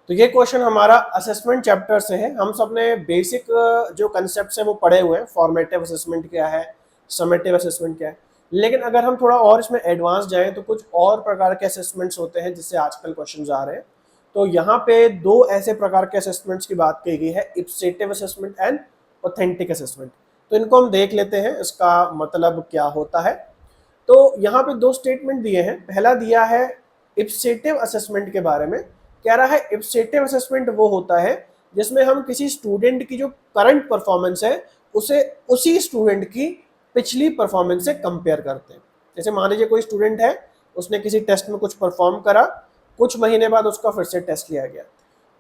तो ये क्वेश्चन हमारा असेसमेंट चैप्टर से है। हम सब ने बेसिक जो कंसेप्ट है वो पढ़े हुए हैं, फॉर्मेटिव असेसमेंट क्या है, समेटिव असेसमेंट क्या है। लेकिन अगर हम थोड़ा और इसमें एडवांस जाएं तो कुछ और प्रकार के असेसमेंट्स होते हैं जिससे आजकल क्वेश्चन आ रहे हैं। तो यहाँ पे दो ऐसे प्रकार के असेसमेंट्स की बात की गई है, इप्सेटिव असेसमेंट एंड ऑथेंटिक असेसमेंट। तो इनको हम देख लेते हैं, इसका मतलब क्या होता है। तो यहाँ पे दो स्टेटमेंट दिए हैं। पहला दिया है इप्सेटिव असेसमेंट के बारे में, कह रहा है इप्सेटिव असेसमेंट वो होता है जिसमें हम किसी स्टूडेंट की जो करंट परफॉर्मेंस है उसे उसी स्टूडेंट की पिछली परफॉर्मेंस से कंपेयर करते हैं। जैसे मान लीजिए कोई स्टूडेंट है, उसने किसी टेस्ट में कुछ परफॉर्म करा, कुछ महीने बाद उसका फिर से टेस्ट लिया गया।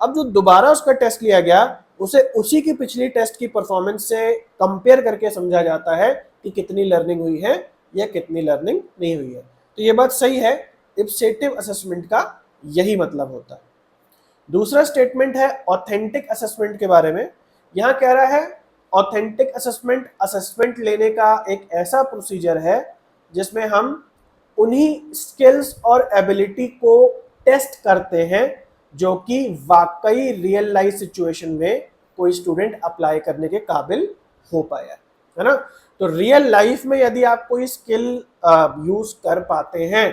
अब जो दोबारा उसका टेस्ट लिया गया उसे उसी की पिछली टेस्ट की परफॉर्मेंस से कंपेयर करके समझा जाता है कि कितनी लर्निंग हुई है या कितनी लर्निंग नहीं हुई है। तो ये बात सही है, इप्सेटिव असेसमेंट का यही मतलब होता है। दूसरा स्टेटमेंट है ऑथेंटिक असेसमेंट के बारे में। यहां कह रहा है ऑथेंटिक असेसमेंट असेसमेंट लेने का एक ऐसा प्रोसीजर है जिसमें हम उन्हीं स्किल्स और एबिलिटी को टेस्ट करते हैं जो कि वाकई रियल लाइफ सिचुएशन में कोई स्टूडेंट अप्लाई करने के काबिल हो पाया है ना। तो रियल लाइफ में यदि आप कोई स्किल यूज कर पाते हैं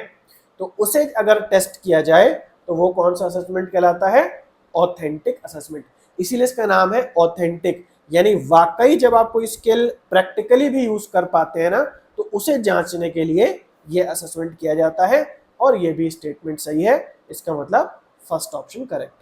तो उसे अगर टेस्ट किया जाए तो वो कौन सा असेसमेंट कहलाता है, ऑथेंटिक असेसमेंट। इसीलिए इसका नाम है ऑथेंटिक, यानी वाकई जब आप कोई स्किल प्रैक्टिकली भी यूज कर पाते हैं ना तो उसे जांचने के लिए ये असेसमेंट किया जाता है। और ये भी स्टेटमेंट सही है, इसका मतलब फर्स्ट ऑप्शन करेक्ट।